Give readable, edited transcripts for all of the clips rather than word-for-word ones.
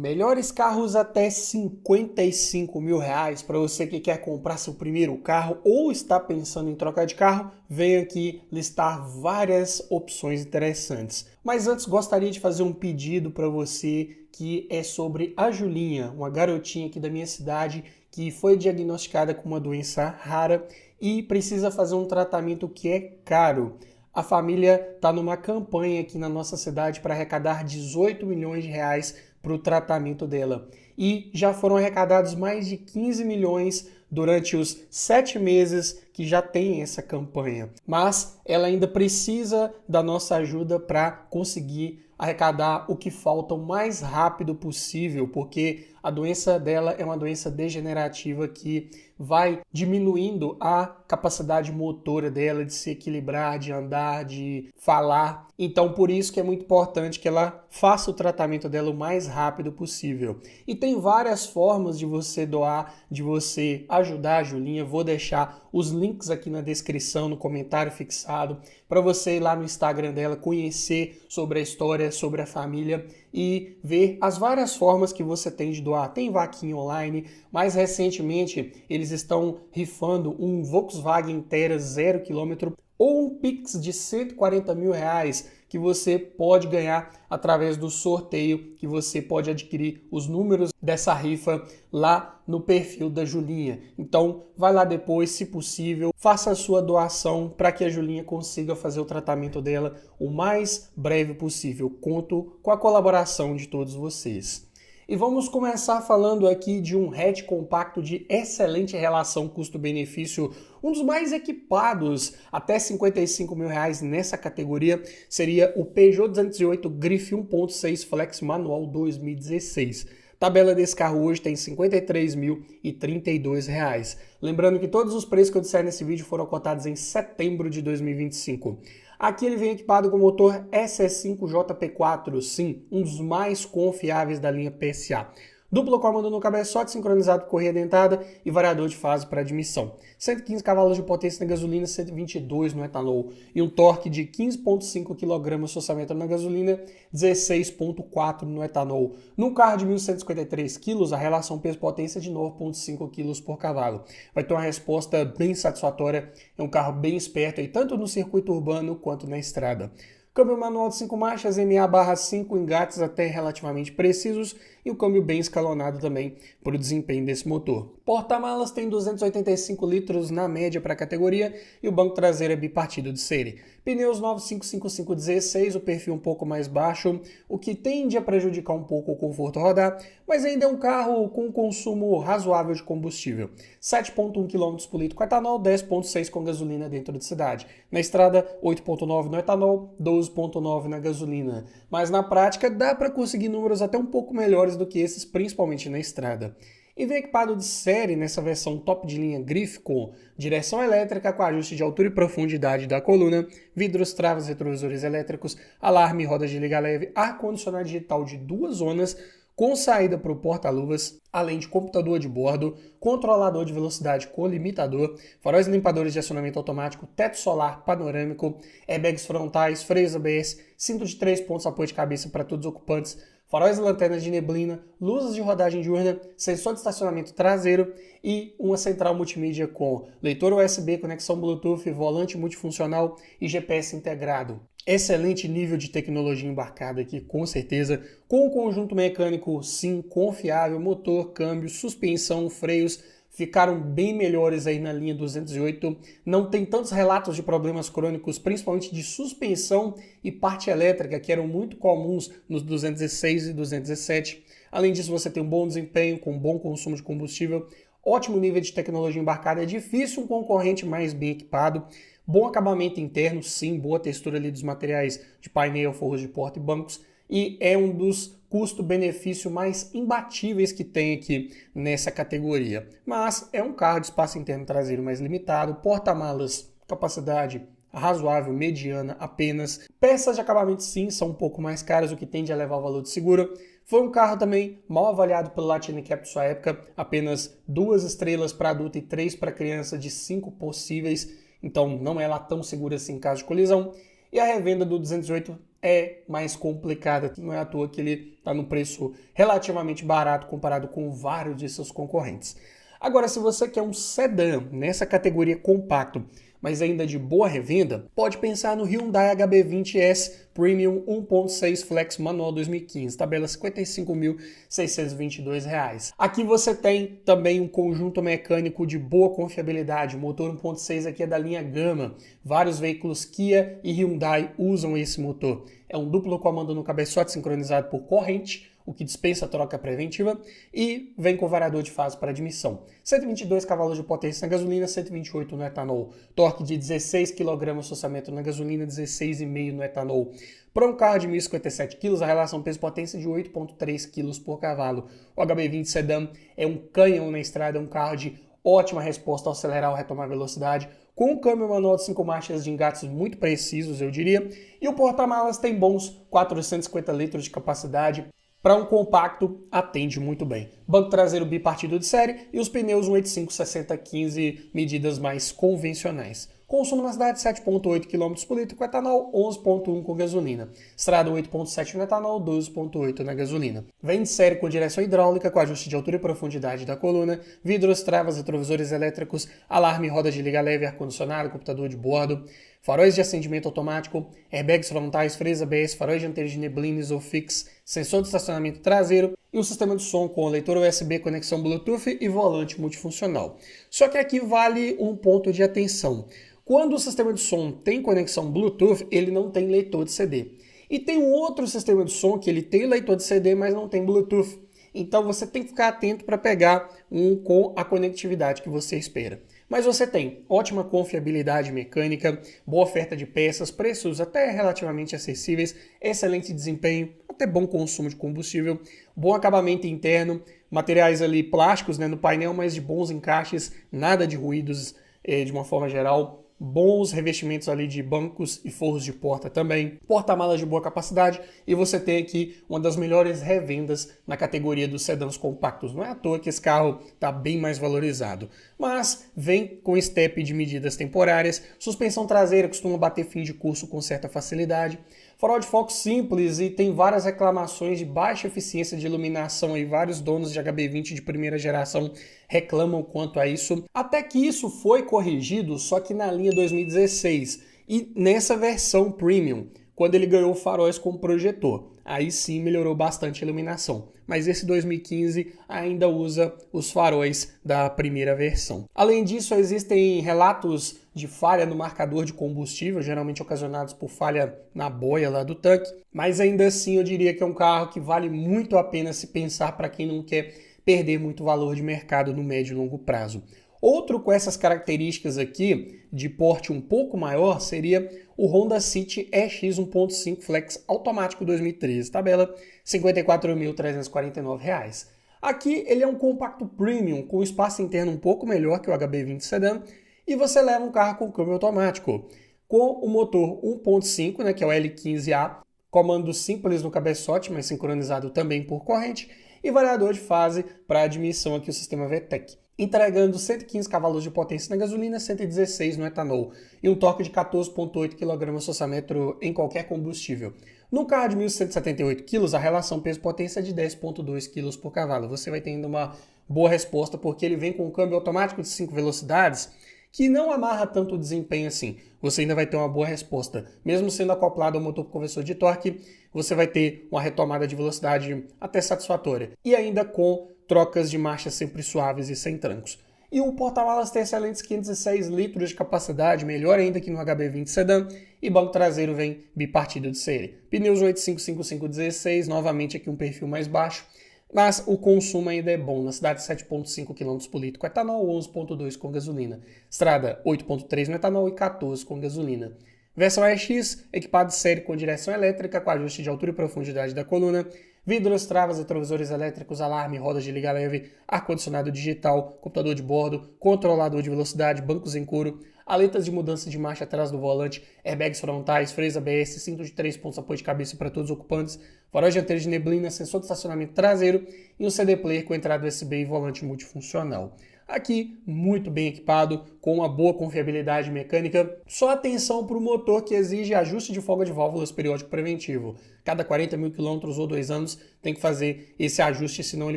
Melhores carros até 55 mil reais para você que quer comprar seu primeiro carro ou está pensando em trocar de carro, venho aqui listar várias opções interessantes. Mas antes gostaria de fazer um pedido para você que é sobre a Julinha, uma garotinha aqui da minha cidade que foi diagnosticada com uma doença rara e precisa fazer um tratamento que é caro. A família está numa campanha aqui na nossa cidade para arrecadar 18 milhões de reais para o tratamento dela. E já foram arrecadados mais de 15 milhões durante os 7 meses que já tem essa campanha. Mas ela ainda precisa da nossa ajuda para conseguir arrecadar o que falta o mais rápido possível, porque a doença dela é uma doença degenerativa que vai diminuindo a capacidade motora dela de se equilibrar, de andar, de falar. Então, por isso que é muito importante que ela faça o tratamento dela o mais rápido possível. E tem várias formas de você doar, de você ajudar a Julinha. Vou deixar os links aqui na descrição, no comentário fixado, para você ir lá no Instagram dela, conhecer sobre a história, sobre a família e ver as várias formas que você tem de doar. Tem vaquinha online, mais recentemente eles estão rifando um Volkswagen Tera 0 km ou um Pix de 140 mil reais que você pode ganhar através do sorteio, que você pode adquirir os números dessa rifa lá no perfil da Julinha. Então, vai lá depois, se possível, faça a sua doação para que a Julinha consiga fazer o tratamento dela o mais breve possível. Conto com a colaboração de todos vocês. E vamos começar falando aqui de um hatch compacto de excelente relação custo-benefício, um dos mais equipados, até 55 mil reais nessa categoria, seria o Peugeot 208 Grife 1.6 Flex Manual 2016. Tabela desse carro hoje tem R$ 53.032. Lembrando que todos os preços que eu disser nesse vídeo foram cotados em setembro de 2025. Aqui ele vem equipado com o motor SS5 JP4, sim, um dos mais confiáveis da linha PSA. Duplo comando no cabeçote, sincronizado com correia dentada e variador de fase para admissão. 115 cavalos de potência na gasolina, 122 no etanol. E um torque de 15,5 kgfm na gasolina, 16,4 no etanol. Num carro de 1.153 kg, a relação peso-potência é de 9,5 kg por cavalo. Vai ter uma resposta bem satisfatória, é um carro bem esperto, aí, tanto no circuito urbano quanto na estrada. Câmbio manual de 5 marchas, MA/5, engates até relativamente precisos e o câmbio bem escalonado também para o desempenho desse motor. Porta-malas tem 285 litros na média para a categoria e o banco traseiro é bipartido de série. Pneus 955/16, o perfil um pouco mais baixo, o que tende a prejudicar um pouco o conforto rodar, mas ainda é um carro com consumo razoável de combustível. 7,1 km por litro com etanol, 10,6 com gasolina dentro de cidade. Na estrada, 8,9 no etanol, 12,9 na gasolina. Mas na prática dá para conseguir números até um pouco melhores do que esses, principalmente na estrada. E vem equipado de série nessa versão top de linha Grife com direção elétrica com ajuste de altura e profundidade da coluna, vidros, travas, retrovisores elétricos, alarme, rodas de liga leve, ar-condicionado digital de 2 zonas, com saída para o porta-luvas, além de computador de bordo, controlador de velocidade com limitador, faróis limpadores de acionamento automático, teto solar panorâmico, airbags frontais, freios ABS, cinto de 3 pontos apoio de cabeça para todos os ocupantes, faróis e lanternas de neblina, luzes de rodagem diurna, sensor de estacionamento traseiro e uma central multimídia com leitor USB, conexão Bluetooth, volante multifuncional e GPS integrado. Excelente nível de tecnologia embarcada aqui, com certeza, com um conjunto mecânico, sim, confiável, motor, câmbio, suspensão, freios, ficaram bem melhores aí na linha 208. Não tem tantos relatos de problemas crônicos, principalmente de suspensão e parte elétrica, que eram muito comuns nos 206 e 217. Além disso, você tem um bom desempenho, com bom consumo de combustível, ótimo nível de tecnologia embarcada, é difícil um concorrente mais bem equipado, bom acabamento interno, sim, boa textura ali dos materiais de painel, forros de porta e bancos, e é um dos custo-benefício mais imbatíveis que tem aqui nessa categoria. Mas é um carro de espaço interno traseiro mais limitado, porta-malas, capacidade razoável, mediana apenas. Peças de acabamento sim, são um pouco mais caras, o que tende a levar o valor de seguro. Foi um carro também mal avaliado pelo Latinicap de sua época, apenas 2 estrelas para adulto e 3 para criança de 5 possíveis, então não é lá tão seguro assim em caso de colisão. E a revenda do 208 é mais complicada. Não é à toa que ele está no preço relativamente barato comparado com vários de seus concorrentes. Agora, se você quer um sedã nessa categoria compacto, mas ainda de boa revenda, pode pensar no Hyundai HB20S Premium 1.6 Flex Manual 2015, tabela R$ 55.622. Aqui você tem também um conjunto mecânico de boa confiabilidade, o motor 1.6 aqui é da linha Gama, vários veículos Kia e Hyundai usam esse motor. É um duplo comando no cabeçote sincronizado por corrente, o que dispensa a troca preventiva, e vem com variador de fase para admissão. 122 cavalos de potência na gasolina, 128 no etanol. Torque de 16 kg orçamento na gasolina, 16,5 no etanol. Para um carro de 1.057 kg, a relação peso-potência é de 8,3 kg por cavalo. O HB20 Sedan é um canhão na estrada, é um carro de ótima resposta ao acelerar ou retomar velocidade, com um câmbio manual de 5 marchas de engates muito precisos, eu diria, e o porta-malas tem bons 450 litros de capacidade. Para um compacto, atende muito bem. Banco traseiro bipartido de série e os pneus 185/60/15, medidas mais convencionais. Consumo na cidade 7,8 km por litro com etanol, 11,1 com gasolina. Estrada 8,7 no etanol, 12,8 na gasolina. Vem de série com direção hidráulica, com ajuste de altura e profundidade da coluna, vidros, travas, retrovisores elétricos, alarme, roda de liga leve, ar-condicionado, computador de bordo, faróis de acendimento automático, airbags frontais, freios ABS, faróis dianteiros de neblina ISOFIX, sensor de estacionamento traseiro e um sistema de som com leitor USB, conexão Bluetooth e volante multifuncional. Só que aqui vale um ponto de atenção. Quando o sistema de som tem conexão Bluetooth, ele não tem leitor de CD. E tem um outro sistema de som que ele tem leitor de CD, mas não tem Bluetooth. Então você tem que ficar atento para pegar um com a conectividade que você espera. Mas você tem ótima confiabilidade mecânica, boa oferta de peças, preços até relativamente acessíveis, excelente desempenho, até bom consumo de combustível, bom acabamento interno, materiais ali plásticos, né, no painel, mas de bons encaixes, nada de ruídos de uma forma geral. Bons revestimentos ali de bancos e forros de porta também, porta-malas de boa capacidade e você tem aqui uma das melhores revendas na categoria dos sedãs compactos. Não é à toa que esse carro está bem mais valorizado, mas vem com step de medidas temporárias, suspensão traseira costuma bater fim de curso com certa facilidade, farol de foco simples e tem várias reclamações de baixa eficiência de iluminação e vários donos de HB20 de primeira geração reclamam quanto a isso. Até que isso foi corrigido, só que na linha 2016 e nessa versão Premium, quando ele ganhou faróis com projetor. Aí sim melhorou bastante a iluminação. Mas esse 2015 ainda usa os faróis da primeira versão. Além disso, existem relatos de falha no marcador de combustível, geralmente ocasionados por falha na boia lá do tanque. Mas ainda assim eu diria que é um carro que vale muito a pena se pensar para quem não quer perder muito valor de mercado no médio e longo prazo. Outro com essas características aqui, de porte um pouco maior, seria o Honda City EX 1.5 Flex automático 2013, tabela R$ 54.349. Aqui ele é um compacto premium, com espaço interno um pouco melhor que o HB20 Sedan, e você leva um carro com câmbio automático, com o motor 1.5, né, que é o L15A, comando simples no cabeçote, mas sincronizado também por corrente, e variador de fase para admissão aqui o sistema VTEC, entregando 115 cavalos de potência na gasolina, 116 no etanol e um torque de 14,8 kg/m em qualquer combustível. No carro de 1.178 kg, a relação peso-potência é de 10,2 kg por cavalo. Você vai tendo uma boa resposta porque ele vem com um câmbio automático de 5 velocidades que não amarra tanto o desempenho assim. Você ainda vai ter uma boa resposta. Mesmo sendo acoplado ao motor conversor de torque, você vai ter uma retomada de velocidade até satisfatória. E ainda com trocas de marcha sempre suaves e sem trancos. E o porta-malas tem excelentes 506 litros de capacidade, melhor ainda que no HB20 Sedan, e banco traseiro vem bipartido de série. Pneus 85/55/16, novamente aqui um perfil mais baixo, mas o consumo ainda é bom, na cidade 7,5 km por litro com etanol, 11,2 com gasolina. Estrada 8,3 no etanol e 14 com gasolina. Versão EX, equipado de série com direção elétrica, com ajuste de altura e profundidade da coluna, vidros, travas, retrovisores elétricos, alarme, rodas de liga leve, ar-condicionado digital, computador de bordo, controlador de velocidade, bancos em couro, aletas de mudança de marcha atrás do volante, airbags frontais, freios ABS, cinto de 3 pontos apoio de cabeça para todos os ocupantes, faróis dianteiros de neblina, sensor de estacionamento traseiro e um CD player com entrada USB e volante multifuncional. Aqui, muito bem equipado, com uma boa confiabilidade mecânica. Só atenção para o motor que exige ajuste de folga de válvulas periódico preventivo. Cada 40 mil quilômetros ou 2 anos tem que fazer esse ajuste, senão ele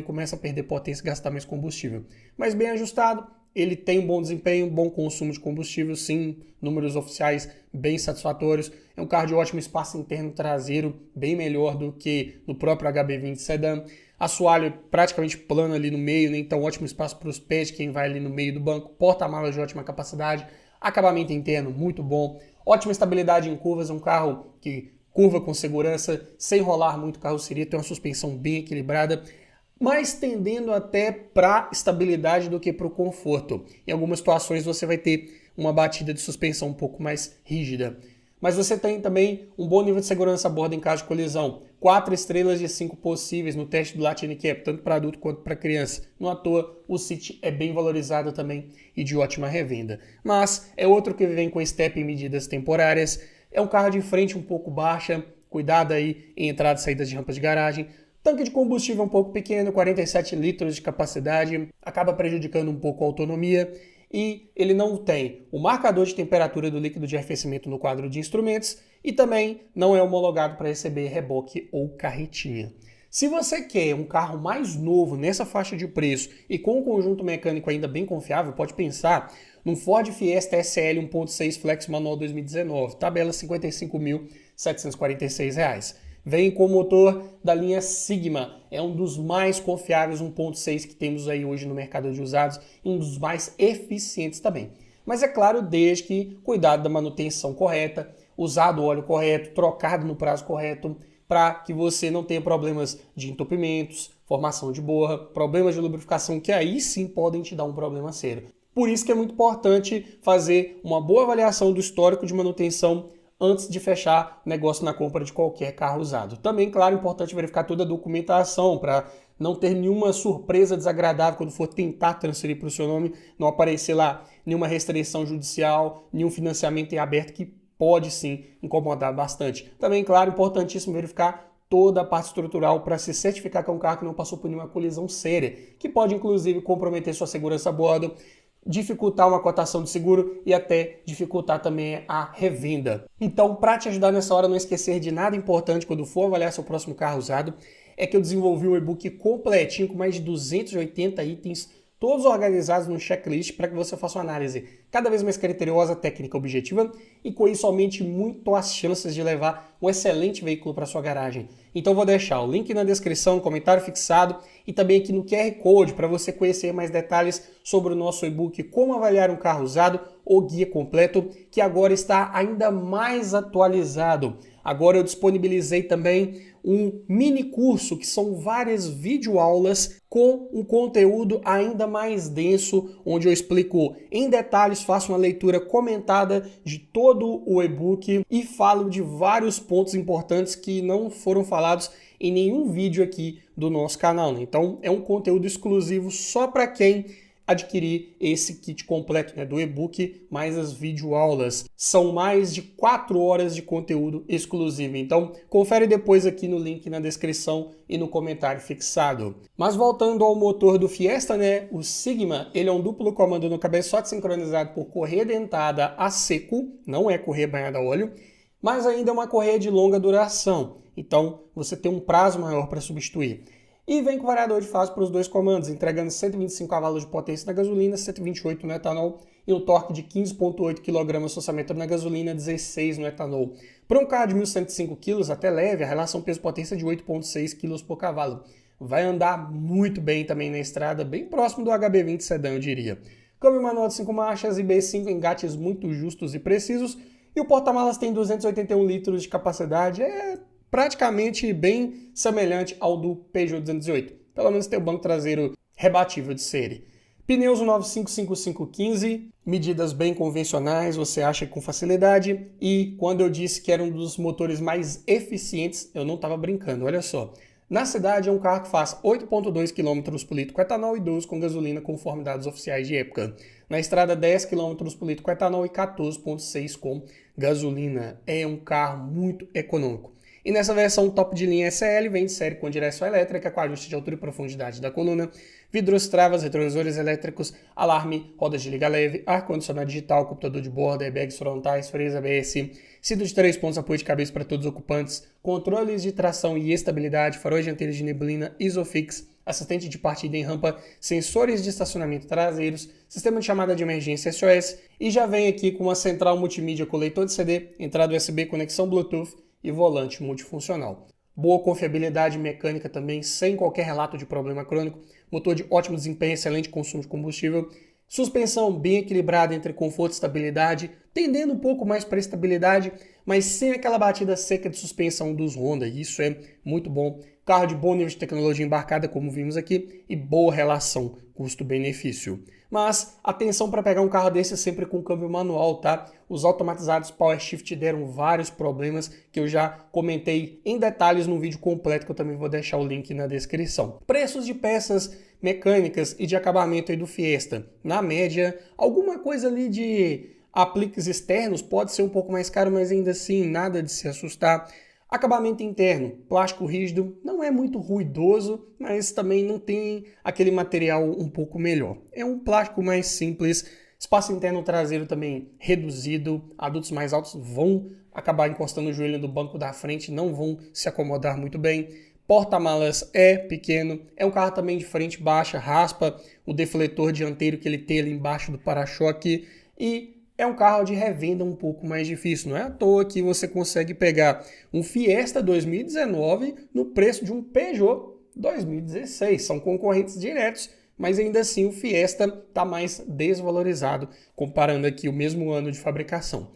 começa a perder potência e gastar mais combustível. Mas bem ajustado, ele tem um bom desempenho, bom consumo de combustível, sim, números oficiais bem satisfatórios. É um carro de ótimo espaço interno traseiro, bem melhor do que no próprio HB20 Sedan. Assoalho é praticamente plano ali no meio, né? Então ótimo espaço para os pés de quem vai ali no meio do banco. Porta-malas de ótima capacidade. Acabamento interno muito bom. Ótima estabilidade em curvas, um carro que curva com segurança, sem rolar muito carroceria, tem uma suspensão bem equilibrada, mais tendendo até para estabilidade do que para o conforto. Em algumas situações você vai ter uma batida de suspensão um pouco mais rígida. Mas você tem também um bom nível de segurança a bordo em caso de colisão. 4 estrelas de 5 possíveis no teste do Latin Cap, tanto para adulto quanto para criança. Não à toa, o City é bem valorizado também e de ótima revenda. Mas é outro que vem com step em medidas temporárias. É um carro de frente um pouco baixa, cuidado aí em entrada e saídas de rampas de garagem. Tanque de combustível um pouco pequeno, 47 litros de capacidade, acaba prejudicando um pouco a autonomia. E ele não tem o marcador de temperatura do líquido de arrefecimento no quadro de instrumentos e também não é homologado para receber reboque ou carretinha. Se você quer um carro mais novo nessa faixa de preço e com um conjunto mecânico ainda bem confiável, pode pensar num Ford Fiesta SL 1.6 Flex Manual 2019, tabela R$ 55.746. Vem com o motor da linha Sigma, é um dos mais confiáveis 1.6 que temos aí hoje no mercado de usados e um dos mais eficientes também. Mas é claro, desde que cuidado da manutenção correta, usado o óleo correto, trocado no prazo correto, para que você não tenha problemas de entupimentos, formação de borra, problemas de lubrificação que aí sim podem te dar um problema sério. Por isso que é muito importante fazer uma boa avaliação do histórico de manutenção antes de fechar negócio na compra de qualquer carro usado. Também, claro, é importante verificar toda a documentação para não ter nenhuma surpresa desagradável quando for tentar transferir para o seu nome, não aparecer lá nenhuma restrição judicial, nenhum financiamento em aberto que pode sim incomodar bastante. Também, claro, importantíssimo verificar toda a parte estrutural para se certificar que é um carro que não passou por nenhuma colisão séria, que pode inclusive comprometer sua segurança a bordo, dificultar uma cotação de seguro e até dificultar também a revenda. Então, para te ajudar nessa hora, não esquecer de nada importante quando for avaliar seu próximo carro usado, é que eu desenvolvi um e-book completinho com mais de 280 itens, todos organizados num checklist para que você faça uma análise cada vez mais criteriosa, técnica, objetiva e com isso aumente muito as chances de levar um excelente veículo para sua garagem. Então vou deixar o link na descrição, no comentário fixado e também aqui no QR Code para você conhecer mais detalhes sobre o nosso e-book Como Avaliar um Carro Usado, o guia completo, que agora está ainda mais atualizado. Agora eu disponibilizei também um mini curso, que são várias videoaulas com um conteúdo ainda mais denso, onde eu explico em detalhes, faço uma leitura comentada de todo o e-book e falo de vários pontos importantes que não foram falados em nenhum vídeo aqui do nosso canal, né? Então é um conteúdo exclusivo só para quem adquirir esse kit completo, né, do e-book mais as videoaulas. São mais de 4 horas de conteúdo exclusivo. Então, confere depois aqui no link na descrição e no comentário fixado. Mas voltando ao motor do Fiesta, né, o Sigma, ele é um duplo comando no cabeçote sincronizado por correia dentada a seco, não é correia banhada a óleo, mas ainda é uma correia de longa duração. Então, você tem um prazo maior para substituir. E vem com variador de fase para os dois comandos, entregando 125 cavalos de potência na gasolina, 128 no etanol e um torque de 15,8 kg/Sm na gasolina, 16 no etanol. Para um carro de 1.105 kg, até leve, a relação peso-potência é de 8,6 kg por cavalo. Vai andar muito bem também na estrada, bem próximo do HB20 Sedan, eu diria. Câmbio manual de 5 marchas e B5 engates muito justos e precisos. E o porta-malas tem 281 litros de capacidade, praticamente bem semelhante ao do Peugeot 208. Pelo menos tem o banco traseiro rebatível de série. Pneus 95515, medidas bem convencionais, você acha com facilidade. E quando eu disse que era um dos motores mais eficientes, eu não estava brincando, olha só. Na cidade é um carro que faz 8,2 km por litro com etanol e 12 com gasolina, conforme dados oficiais de época. Na estrada 10 km por litro com etanol e 14,6 com gasolina. É um carro muito econômico. E nessa versão top de linha SL, vem de série com direção elétrica, com ajuste de altura e profundidade da coluna, vidros, travas, retrovisores elétricos, alarme, rodas de liga leve, ar-condicionado digital, computador de bordo, airbags frontais, freios ABS, cinto de 3 pontos, apoio de cabeça para todos os ocupantes, controles de tração e estabilidade, faróis dianteiros de neblina, ISOFIX, assistente de partida em rampa, sensores de estacionamento traseiros, sistema de chamada de emergência SOS e já vem aqui com uma central multimídia com leitor de CD, entrada USB, conexão Bluetooth e volante multifuncional. Boa confiabilidade mecânica também, sem qualquer relato de problema crônico, motor de ótimo desempenho, excelente consumo de combustível, suspensão bem equilibrada entre conforto e estabilidade, tendendo um pouco mais para estabilidade, mas sem aquela batida seca de suspensão dos Honda, e isso é muito bom. Carro de bom nível de tecnologia embarcada, como vimos aqui, e boa relação custo-benefício. Mas atenção para pegar um carro desse sempre com câmbio manual, tá? Os automatizados Power Shift deram vários problemas que eu já comentei em detalhes no vídeo completo, que eu também vou deixar o link na descrição. Preços de peças mecânicas e de acabamento aí do Fiesta. Na média, alguma coisa ali de apliques externos pode ser um pouco mais caro, mas ainda assim nada de se assustar. Acabamento interno, plástico rígido, não é muito ruidoso, mas também não tem aquele material um pouco melhor. É um plástico mais simples, espaço interno traseiro também reduzido, adultos mais altos vão acabar encostando o joelho no banco da frente, não vão se acomodar muito bem. Porta-malas é pequeno, é um carro também de frente baixa, raspa o defletor dianteiro que ele tem ali embaixo do para-choque e é um carro de revenda um pouco mais difícil. Não é à toa que você consegue pegar um Fiesta 2019 no preço de um Peugeot 2016. São concorrentes diretos, mas ainda assim o Fiesta está mais desvalorizado, comparando aqui o mesmo ano de fabricação.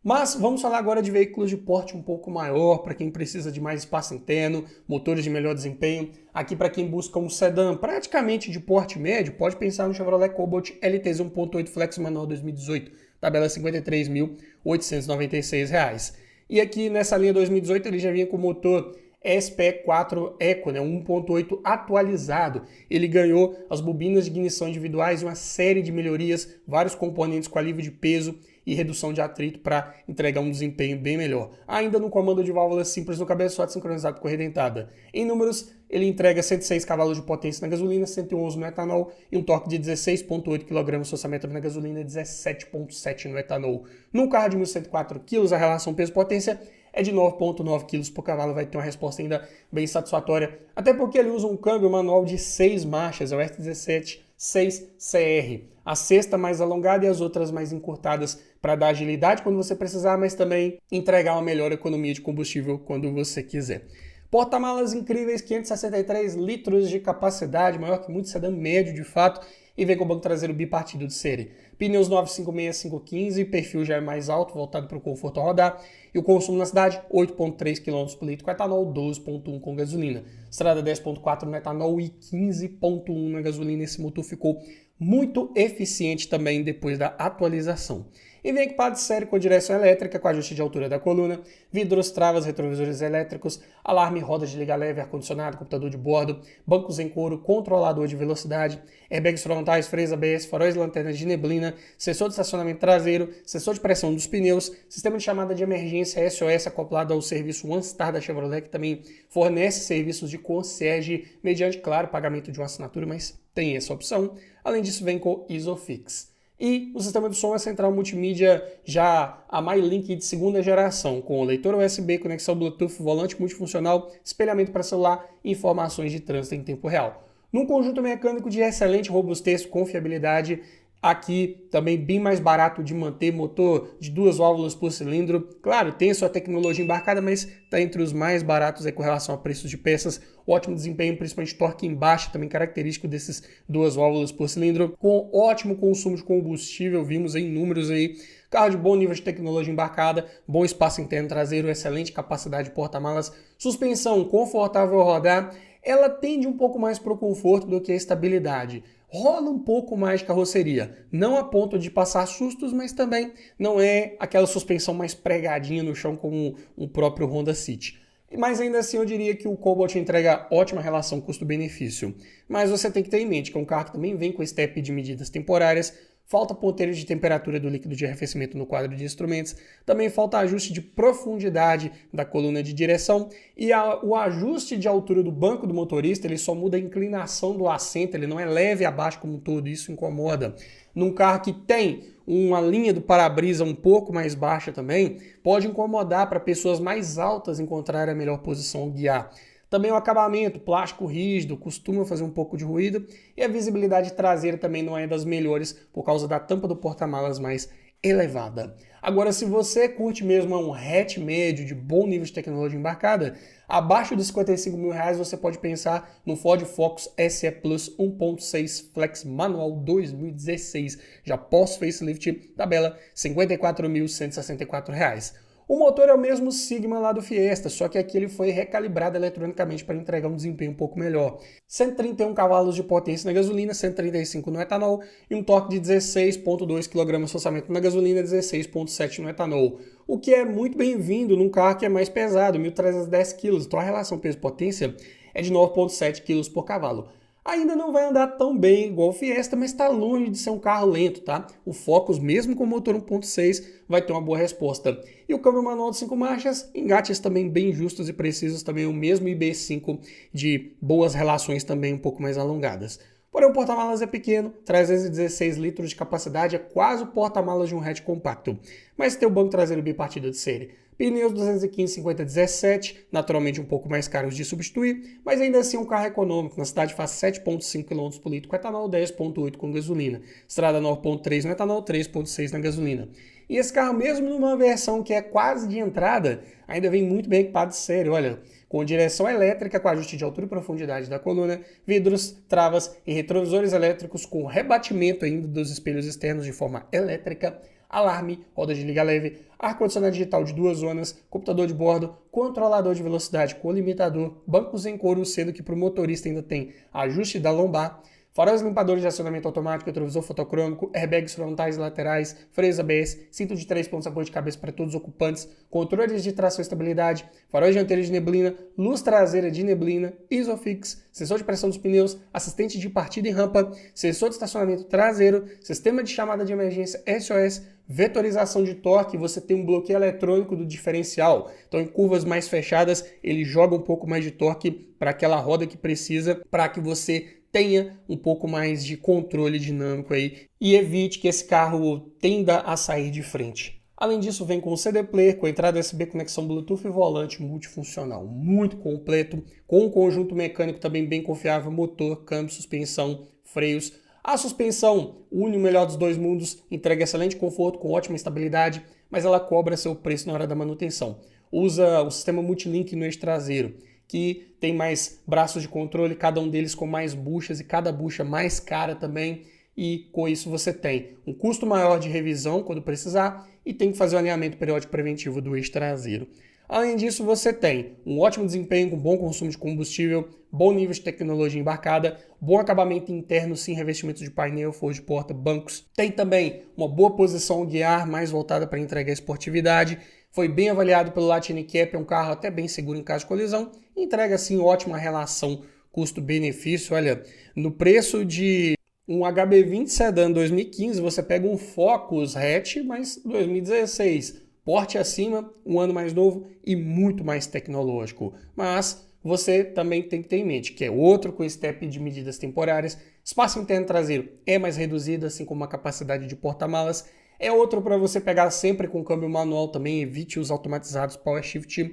Mas vamos falar agora de veículos de porte um pouco maior, para quem precisa de mais espaço interno, motores de melhor desempenho. Aqui para quem busca um sedã praticamente de porte médio, pode pensar no Chevrolet Cobalt LTZ 1.8 Flex Manual 2018, tabela R$ 53.896. E aqui nessa linha 2018 ele já vinha com o motor SPE4 Eco, né, 1.8 atualizado. Ele ganhou as bobinas de ignição individuais e uma série de melhorias, vários componentes com alívio de peso e redução de atrito para entregar um desempenho bem melhor. Ainda no comando de válvulas simples no cabeçote sincronizado com correia dentada. Em números, ele entrega 106 cavalos de potência na gasolina, 111 no etanol e um torque de 16,8 kg na gasolina e 17,7 no etanol. Num carro de 1.104 kg, a relação peso-potência é de 9,9 kg por cavalo, vai ter uma resposta ainda bem satisfatória, até porque ele usa um câmbio manual de 6 marchas, é o S17 6CR. A sexta mais alongada e as outras mais encurtadas para dar agilidade quando você precisar, mas também entregar uma melhor economia de combustível quando você quiser. Porta-malas incríveis, 563 litros de capacidade, maior que muito sedã médio de fato, e vem com o banco traseiro bipartido de série. Pneus 956-515, perfil já é mais alto, voltado para o conforto ao rodar. E o consumo na cidade, 8,3 km por litro com etanol, 12,1 com gasolina. Estrada 10,4 no etanol e 15,1 na gasolina. Esse motor ficou muito eficiente também depois da atualização. E vem equipado de série com direção elétrica, com ajuste de altura da coluna, vidros, travas, retrovisores elétricos, alarme, rodas de liga leve, ar-condicionado, computador de bordo, bancos em couro, controlador de velocidade, airbags frontais, freios ABS, faróis e lanternas de neblina, sensor de estacionamento traseiro, sensor de pressão dos pneus, sistema de chamada de emergência SOS acoplado ao serviço OneStar da Chevrolet, que também fornece serviços de concierge mediante, claro, pagamento de uma assinatura, mas tem essa opção. Além disso, vem com ISOFIX. E o sistema de som é central multimídia já a MyLink de segunda geração, com leitor USB, conexão Bluetooth, volante multifuncional, espelhamento para celular e informações de trânsito em tempo real. Num conjunto mecânico de excelente robustez, confiabilidade, aqui também bem mais barato de manter, motor de 2 válvulas por cilindro. Claro, tem sua tecnologia embarcada, mas está entre os mais baratos aí com relação a preços de peças. Ótimo desempenho, principalmente torque em baixa, também característico desses 2 válvulas por cilindro. Com ótimo consumo de combustível, vimos em números aí. Carro de bom nível de tecnologia embarcada, bom espaço interno traseiro, excelente capacidade de porta-malas, suspensão confortável ao rodar. Ela tende um pouco mais para o conforto do que a estabilidade. Rola um pouco mais de carroceria, não a ponto de passar sustos, mas também não é aquela suspensão mais pregadinha no chão como o próprio Honda City. Mas ainda assim eu diria que o Cobalt entrega ótima relação custo-benefício. Mas você tem que ter em mente que é um carro que também vem com step de medidas temporárias, falta ponteiro de temperatura do líquido de arrefecimento no quadro de instrumentos, também falta ajuste de profundidade da coluna de direção e o ajuste de altura do banco do motorista, ele só muda a inclinação do assento, ele não é leve abaixo como um todo, isso incomoda. Num carro que tem uma linha do para-brisa um pouco mais baixa também, pode incomodar para pessoas mais altas encontrarem a melhor posição ao guiar. Também o acabamento, plástico rígido, costuma fazer um pouco de ruído e a visibilidade traseira também não é das melhores por causa da tampa do porta-malas mais elevada. Agora, se você curte mesmo um hatch médio de bom nível de tecnologia embarcada, abaixo dos R$55 mil você pode pensar no Ford Focus SE Plus 1.6 Flex Manual 2016, já pós-facelift, tabela R$54.164. O motor é o mesmo Sigma lá do Fiesta, só que aqui ele foi recalibrado eletronicamente para entregar um desempenho um pouco melhor. 131 cavalos de potência na gasolina, 135 no etanol e um torque de 16,2 kgfm na gasolina e 16,7 no etanol. O que é muito bem-vindo num carro que é mais pesado, 1.310 kg, então a relação peso-potência é de 9,7 kg por cavalo. Ainda não vai andar tão bem igual o Fiesta, mas está longe de ser um carro lento, tá? O Focus, mesmo com motor 1.6, vai ter uma boa resposta. E o câmbio manual de 5 marchas, engates também bem justos e precisos, também o mesmo IB5 de boas relações também um pouco mais alongadas. Porém, o porta-malas é pequeno, 316 litros de capacidade, é quase o porta-malas de um hatch compacto. Mas tem o banco traseiro bipartido de série. Pneus 215/50/17, naturalmente um pouco mais caros de substituir, mas ainda assim um carro econômico. Na cidade faz 7,5 km por litro com etanol, 10,8 com gasolina. Estrada 9,3 no etanol, 3,6 na gasolina. E esse carro, mesmo numa versão que é quase de entrada, ainda vem muito bem equipado de série. Olha, com direção elétrica, com ajuste de altura e profundidade da coluna, vidros, travas e retrovisores elétricos com rebatimento ainda dos espelhos externos de forma elétrica, alarme, roda de liga leve, ar-condicionado digital de 2 zonas, computador de bordo, controlador de velocidade com limitador, bancos em couro, sendo que para o motorista ainda tem ajuste da lombar, faróis limpadores de acionamento automático, retrovisor fotocrômico, airbags frontais e laterais, freios ABS, cinto de 3 pontos apoio de cabeça para todos os ocupantes, controles de tração e estabilidade, faróis dianteiros de neblina, luz traseira de neblina, Isofix, sensor de pressão dos pneus, assistente de partida e rampa, sensor de estacionamento traseiro, sistema de chamada de emergência SOS, vetorização de torque, você tem um bloqueio eletrônico do diferencial. Então, em curvas mais fechadas, ele joga um pouco mais de torque para aquela roda que precisa, para que você tenha um pouco mais de controle dinâmico aí e evite que esse carro tenda a sair de frente. Além disso, vem com o CD Player, com entrada USB, conexão Bluetooth e volante multifuncional, muito completo, com um conjunto mecânico também bem confiável, motor, câmbio, suspensão, freios. A suspensão une o melhor dos dois mundos, entrega excelente conforto com ótima estabilidade, mas ela cobra seu preço na hora da manutenção. Usa o sistema multilink no eixo traseiro, que tem mais braços de controle, cada um deles com mais buchas e cada bucha mais cara também. E com isso você tem um custo maior de revisão quando precisar e tem que fazer o alinhamento periódico preventivo do eixo traseiro. Além disso, você tem um ótimo desempenho com bom consumo de combustível, bom nível de tecnologia embarcada, bom acabamento interno sem revestimentos de painel, forro de porta, bancos. Tem também uma boa posição ao guiar, mais voltada para entregar esportividade. Foi bem avaliado pelo LatiNCap, é um carro até bem seguro em caso de colisão. Entrega, assim, ótima relação custo-benefício. Olha, no preço de um HB20 Sedan 2015, você pega um Focus hatch, mas 2016. Porte acima, um ano mais novo e muito mais tecnológico. Mas você também tem que ter em mente que é outro com step de medidas temporárias, espaço interno traseiro é mais reduzido, assim como a capacidade de porta-malas. É outro para você pegar sempre com câmbio manual também, evite os automatizados Power Shift.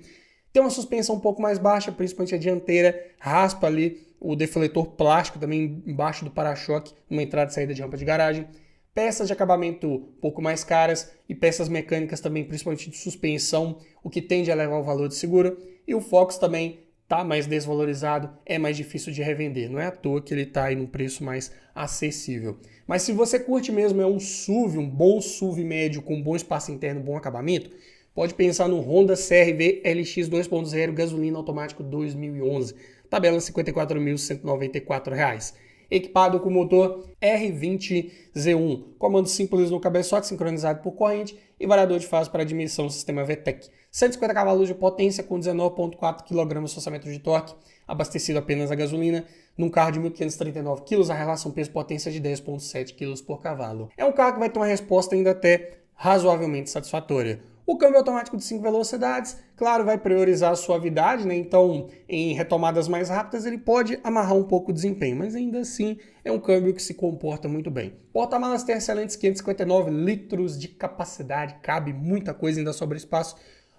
Tem uma suspensão um pouco mais baixa, principalmente a dianteira, raspa ali o defletor plástico também embaixo do para-choque, numa entrada e saída de rampa de garagem. Peças de acabamento um pouco mais caras e peças mecânicas também, principalmente de suspensão, o que tende a elevar o valor de seguro. E o Focus também está mais desvalorizado, é mais difícil de revender. Não é à toa que ele está aí num preço mais acessível. Mas se você curte mesmo um SUV, um bom SUV médio com bom espaço interno, bom acabamento, pode pensar no Honda CR-V LX 2.0 gasolina automático 2011. Tabela R$ 54.194. Equipado com motor R20 Z1, comando simples no cabeçote sincronizado por corrente e variador de fase para admissão sistema VTEC. 150 cavalos de potência com 19,4 kg de orçamento de torque, abastecido apenas a gasolina, num carro de 1.539 kg, a relação peso-potência de 10,7 kg por cavalo. É um carro que vai ter uma resposta ainda até razoavelmente satisfatória. O câmbio automático de 5 velocidades, claro, vai priorizar a suavidade, né? Então, em retomadas mais rápidas, ele pode amarrar um pouco o desempenho, mas ainda assim é um câmbio que se comporta muito bem. Porta-malas tem excelentes 559 litros de capacidade, cabe muita coisa, ainda sobra espaço.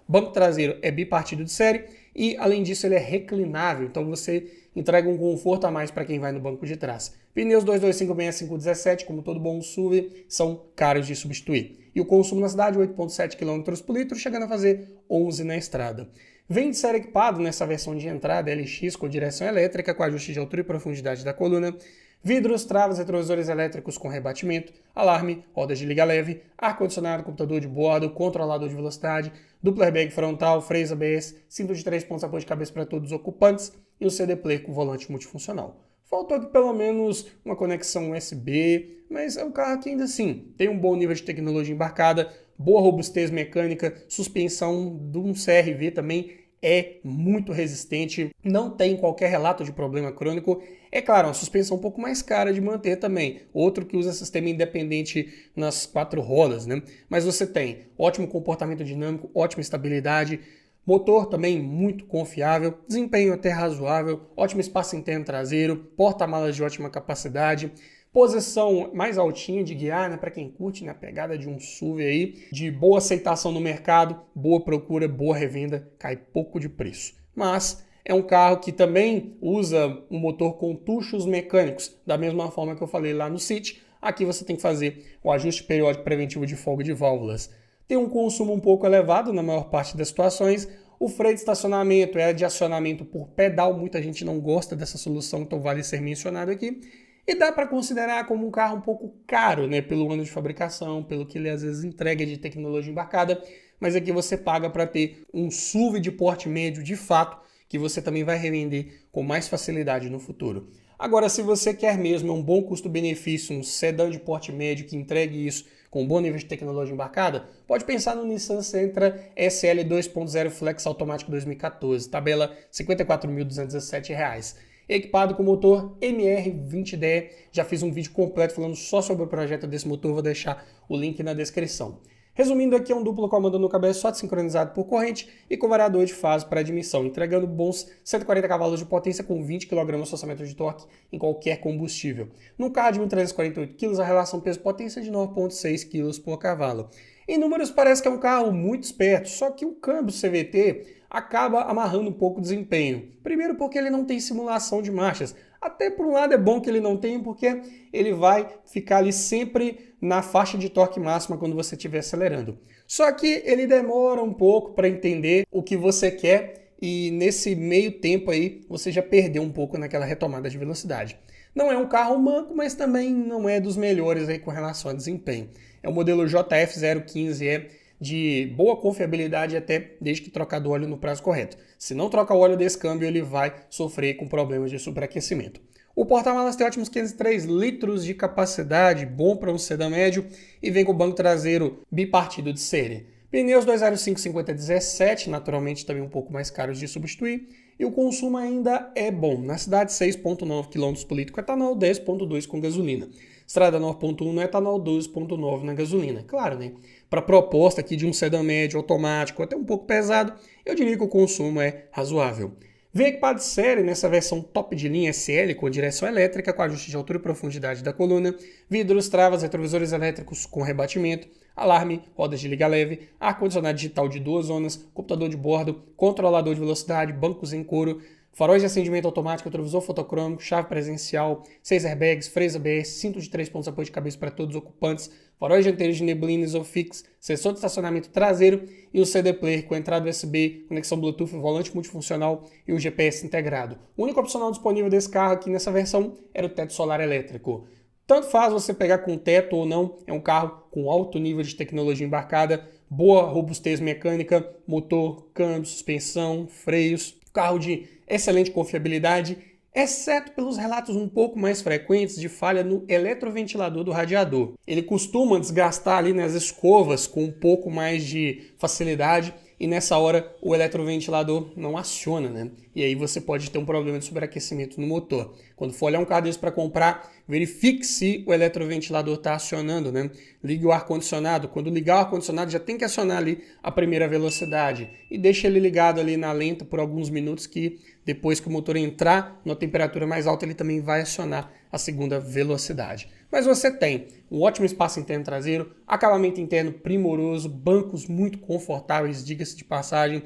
Banco traseiro é bipartido de série e, além disso, ele é reclinável, então você entrega um conforto a mais para quem vai no banco de trás. Pneus 225/65/17, como todo bom SUV, são caros de substituir. E o consumo na cidade, 8,7 km por litro, chegando a fazer 11 na estrada. Vem de ser equipado nessa versão de entrada LX com direção elétrica, com ajuste de altura e profundidade da coluna, vidros, travas, retrovisores elétricos com rebatimento, alarme, rodas de liga leve, ar-condicionado, computador de bordo, controlador de velocidade, duplo airbag frontal, freios ABS, cinto de 3 pontos, apoio de cabeça para todos os ocupantes e um CD player com volante multifuncional. Faltou aqui pelo menos uma conexão USB, mas é um carro que ainda assim tem um bom nível de tecnologia embarcada, boa robustez mecânica, suspensão de um CR-V também é muito resistente, não tem qualquer relato de problema crônico. É claro, uma suspensão um pouco mais cara de manter também, outro que usa sistema independente nas 4 rodas, né? Mas você tem ótimo comportamento dinâmico, ótima estabilidade, motor também muito confiável, desempenho até razoável, ótimo espaço interno traseiro, porta-malas de ótima capacidade, posição mais altinha de guiar, né, para quem curte, né, a pegada de um SUV aí, de boa aceitação no mercado, boa procura, boa revenda, cai pouco de preço. Mas é um carro que também usa um motor com tuchos mecânicos, da mesma forma que eu falei lá no City. Aqui você tem que fazer o ajuste periódico preventivo de folga de válvulas. Tem um consumo um pouco elevado na maior parte das situações. O freio de estacionamento é de acionamento por pedal, muita gente não gosta dessa solução, então vale ser mencionado aqui. E dá para considerar como um carro um pouco caro, né, pelo ano de fabricação, pelo que ele às vezes entrega de tecnologia embarcada, mas aqui você paga para ter um SUV de porte médio de fato, que você também vai revender com mais facilidade no futuro. Agora, se você quer mesmo um bom custo-benefício, um sedã de porte médio que entregue isso com um bom nível de tecnologia embarcada, pode pensar no Nissan Sentra SL 2.0 Flex Automático 2014, tabela R$ 54.217. Equipado com motor MR20DE, já fiz um vídeo completo falando só sobre o projeto desse motor, vou deixar o link na descrição. Resumindo, aqui é um duplo comando no cabeçote sincronizado por corrente e com variador de fase para admissão, entregando bons 140 cavalos de potência com 20 kg de orçamento de torque em qualquer combustível. No carro de 1.348 kg, a relação peso-potência é de 9,6 kg por cavalo. Em números parece que é um carro muito esperto, só que o câmbio CVT acaba amarrando um pouco o desempenho. Primeiro porque ele não tem simulação de marchas. Até por um lado é bom que ele não tenha, porque ele vai ficar ali sempre na faixa de torque máxima quando você estiver acelerando. Só que ele demora um pouco para entender o que você quer e nesse meio tempo aí você já perdeu um pouco naquela retomada de velocidade. Não é um carro manco, mas também não é dos melhores aí com relação a desempenho. É o modelo JF015E, de boa confiabilidade até desde que trocar do óleo no prazo correto. Se não trocar o óleo desse câmbio, ele vai sofrer com problemas de superaquecimento. O porta-malas tem ótimos 503 litros de capacidade, bom para um sedã médio, e vem com o banco traseiro bipartido de série. Pneus 205/50/17, naturalmente também um pouco mais caros de substituir, e o consumo ainda é bom. Na cidade, 6,9 km por litro com etanol, 10,2 com gasolina. Estrada 9,1 no etanol, 12,9 na gasolina. Claro, né? Para a proposta aqui de um sedã médio, automático, até um pouco pesado, eu diria que o consumo é razoável. Vem equipado de série nessa versão top de linha SL com direção elétrica, com ajuste de altura e profundidade da coluna, vidros, travas, retrovisores elétricos com rebatimento, alarme, rodas de liga leve, ar-condicionado digital de 2 zonas, computador de bordo, controlador de velocidade, bancos em couro, faróis de acendimento automático, retrovisor fotocrômico, chave presencial, 6 airbags, freios ABS, cinto de 3 pontos, apoio de cabeça para todos os ocupantes, faróis dianteiros de neblina Isofix, sensor de estacionamento traseiro e o CD player com entrada USB, conexão Bluetooth, volante multifuncional e o GPS integrado. O único opcional disponível desse carro aqui nessa versão era o teto solar elétrico. Tanto faz você pegar com teto ou não, é um carro com alto nível de tecnologia embarcada, boa robustez mecânica, motor, câmbio, suspensão, freios, carro de excelente confiabilidade exceto pelos relatos um pouco mais frequentes de falha no eletroventilador do radiador. Ele costuma desgastar ali nas escovas com um pouco mais de facilidade e nessa hora o eletroventilador não aciona, né? E aí você pode ter um problema de sobreaquecimento no motor. Quando for olhar um carro desse para comprar, verifique se o eletroventilador está acionando, né? Ligue o ar-condicionado. Quando ligar o ar-condicionado, já tem que acionar ali a primeira velocidade. E deixe ele ligado ali na lenta por alguns minutos que depois que o motor entrar numa temperatura mais alta, ele também vai acionar a segunda velocidade. Mas você tem um ótimo espaço interno traseiro, acabamento interno primoroso, bancos muito confortáveis, diga-se de passagem,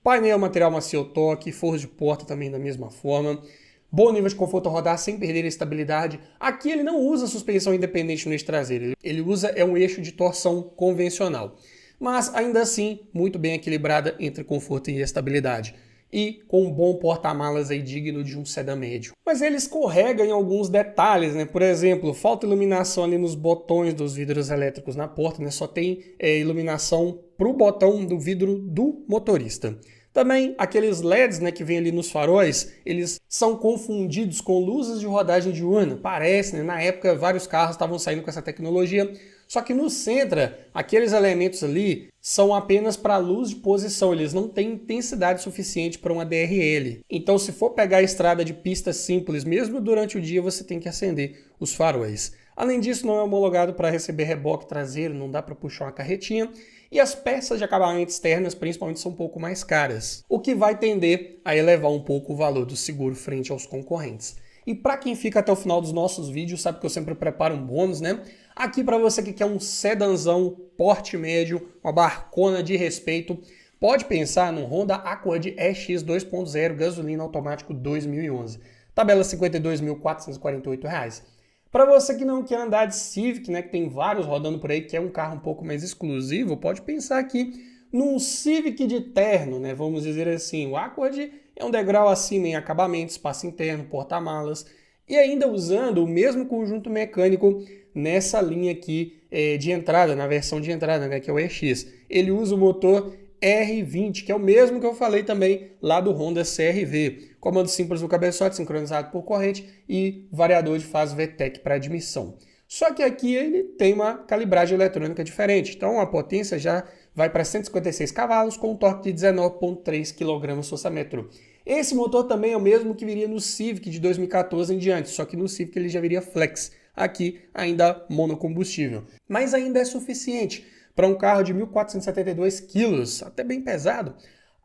painel material macio ao toque, forros de porta também da mesma forma, bom nível de conforto ao rodar sem perder a estabilidade. Aqui ele não usa suspensão independente no eixo traseiro, ele usa um eixo de torção convencional, mas ainda assim muito bem equilibrada entre conforto e estabilidade. E com um bom porta-malas aí digno de um sedã médio. Mas ele escorrega em alguns detalhes, né? Por exemplo, falta iluminação ali nos botões dos vidros elétricos na porta, né? Só tem iluminação para o botão do vidro do motorista. Também aqueles LEDs, né, que vem ali nos faróis, eles são confundidos com luzes de rodagem diurna. Parece, né? Na época vários carros estavam saindo com essa tecnologia. Só que no Sentra, aqueles elementos ali são apenas para luz de posição, eles não têm intensidade suficiente para uma DRL. Então, se for pegar a estrada de pista simples, mesmo durante o dia, você tem que acender os faróis. Além disso, não é homologado para receber reboque traseiro, não dá para puxar uma carretinha. E as peças de acabamento externas, principalmente, são um pouco mais caras, o que vai tender a elevar um pouco o valor do seguro frente aos concorrentes. E para quem fica até o final dos nossos vídeos, sabe que eu sempre preparo um bônus, né? Aqui para você que quer um sedanzão, porte médio, uma barcona de respeito, pode pensar no Honda Accord EX 2.0 gasolina automático 2011. Tabela R$ 52.448. Para você que não quer andar de Civic, né, que tem vários rodando por aí, que é um carro um pouco mais exclusivo, pode pensar aqui num Civic de terno, né? Vamos dizer assim, o Accord é um degrau acima em acabamento, espaço interno, porta-malas, e ainda usando o mesmo conjunto mecânico nessa linha aqui de entrada, na versão de entrada, né, que é o EX. Ele usa o motor R20, que é o mesmo que eu falei também lá do Honda CR-V. Comando simples no cabeçote, sincronizado por corrente e variador de fase VTEC para admissão. Só que aqui ele tem uma calibragem eletrônica diferente, então a potência já vai para 156 cavalos com um torque de 19,3 kgfm. Esse motor também é o mesmo que viria no Civic de 2014 em diante, só que no Civic ele já viria flex, aqui ainda monocombustível. Mas ainda é suficiente para um carro de 1.472 kg, até bem pesado.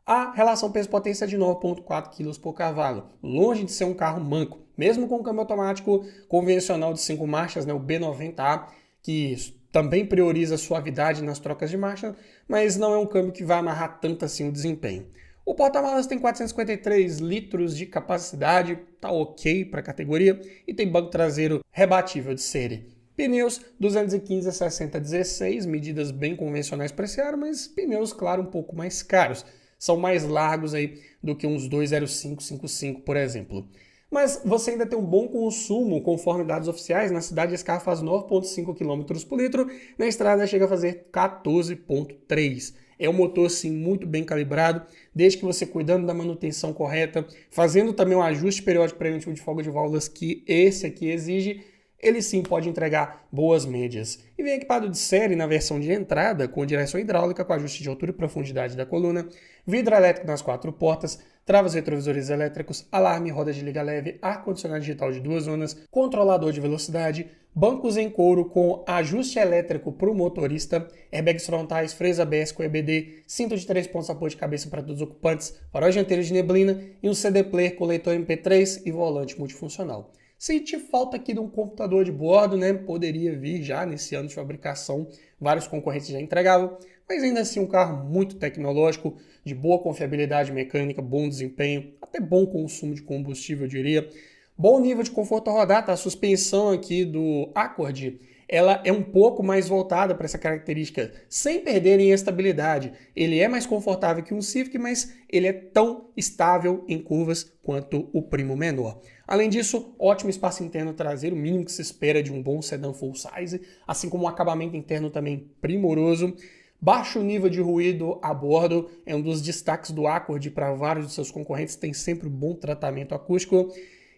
A relação peso-potência é de 9,4 kg por cavalo, longe de ser um carro manco, mesmo com o câmbio automático convencional de 5 marchas, né, o B90A, que também prioriza suavidade nas trocas de marcha, mas não é um câmbio que vai amarrar tanto assim o desempenho. O porta-malas tem 453 litros de capacidade, tá ok para a categoria, e tem banco traseiro rebatível de série. Pneus 215/60/16, medidas bem convencionais para esse ano, mas pneus, claro, um pouco mais caros. São mais largos aí do que uns 205/55, por exemplo. Mas você ainda tem um bom consumo, conforme dados oficiais. Na cidade esse carro faz 9,5 km por litro, na estrada chega a fazer 14,3. É um motor, sim, muito bem calibrado, desde que você cuidando da manutenção correta, fazendo também um ajuste periódico preventivo de folga de válvulas que esse aqui exige, ele sim pode entregar boas médias. E vem equipado de série na versão de entrada, com direção hidráulica, com ajuste de altura e profundidade da coluna, vidro elétrico nas 4 portas, travas retrovisores elétricos, alarme, roda de liga leve, ar-condicionado digital de 2 zonas, controlador de velocidade, bancos em couro com ajuste elétrico para o motorista, airbags frontais, freios ABS com EBD, cinto de 3 pontos apoio de cabeça para todos os ocupantes, farol dianteiro de neblina e um CD player com leitor MP3 e volante multifuncional. Senti falta aqui de um computador de bordo, né? Poderia vir já nesse ano de fabricação, vários concorrentes já entregavam, mas ainda assim um carro muito tecnológico, de boa confiabilidade mecânica, bom desempenho, até bom consumo de combustível, eu diria. Bom nível de conforto ao rodar, tá? A suspensão aqui do Accord, ela é um pouco mais voltada para essa característica, sem perder em estabilidade. Ele é mais confortável que um Civic, mas ele é tão estável em curvas quanto o primo menor. Além disso, ótimo espaço interno traseiro, o mínimo que se espera de um bom sedã full size, assim como um acabamento interno também primoroso. Baixo nível de ruído a bordo é um dos destaques do Accord para vários de seus concorrentes, tem sempre um bom tratamento acústico.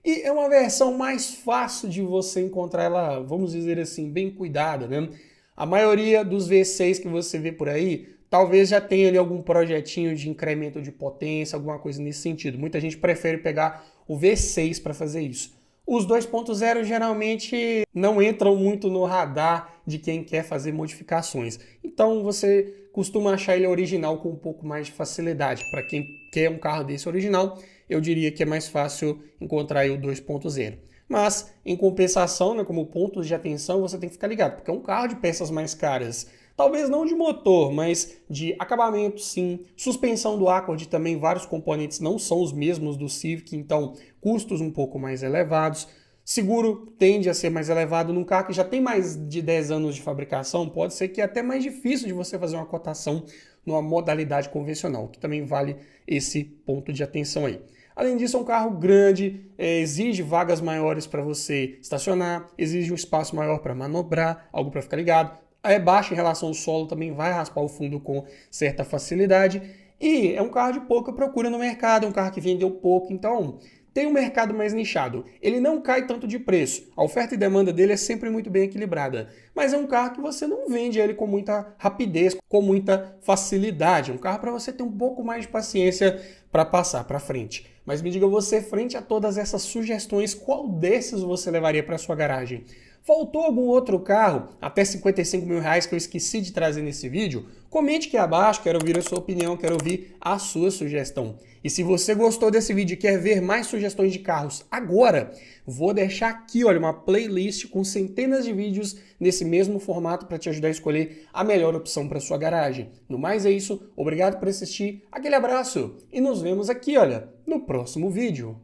e é uma versão mais fácil de você encontrar ela, vamos dizer assim, bem cuidada, né? A maioria dos V6 que você vê por aí, talvez já tenha ali algum projetinho de incremento de potência, alguma coisa nesse sentido. Muita gente prefere pegar o V6 para fazer isso. Os 2.0 geralmente não entram muito no radar de quem quer fazer modificações. Então você costuma achar ele original com um pouco mais de facilidade. Para quem quer um carro desse original, eu diria que é mais fácil encontrar aí o 2.0. Mas, em compensação, né, como pontos de atenção, você tem que ficar ligado, porque é um carro de peças mais caras. Talvez não de motor, mas de acabamento, sim. Suspensão do Accord também, vários componentes não são os mesmos do Civic, então custos um pouco mais elevados. Seguro tende a ser mais elevado num carro que já tem mais de 10 anos de fabricação, pode ser que é até mais difícil de você fazer uma cotação numa modalidade convencional, que também vale esse ponto de atenção aí. Além disso, é um carro grande, exige vagas maiores para você estacionar, exige um espaço maior para manobrar, algo para ficar ligado. É baixo em relação ao solo, também vai raspar o fundo com certa facilidade. E é um carro de pouca procura no mercado, é um carro que vendeu pouco, então tem um mercado mais nichado. Ele não cai tanto de preço, a oferta e demanda dele é sempre muito bem equilibrada. Mas é um carro que você não vende ele com muita rapidez, com muita facilidade. É um carro para você ter um pouco mais de paciência para passar para frente. Mas me diga você, frente a todas essas sugestões, qual desses você levaria para sua garagem? Faltou algum outro carro, até 55 mil reais, que eu esqueci de trazer nesse vídeo? Comente aqui abaixo, quero ouvir a sua opinião, quero ouvir a sua sugestão. E se você gostou desse vídeo e quer ver mais sugestões de carros agora, vou deixar aqui, olha, uma playlist com centenas de vídeos nesse mesmo formato para te ajudar a escolher a melhor opção para sua garagem. No mais é isso, obrigado por assistir, aquele abraço e nos vemos aqui, olha, no próximo vídeo.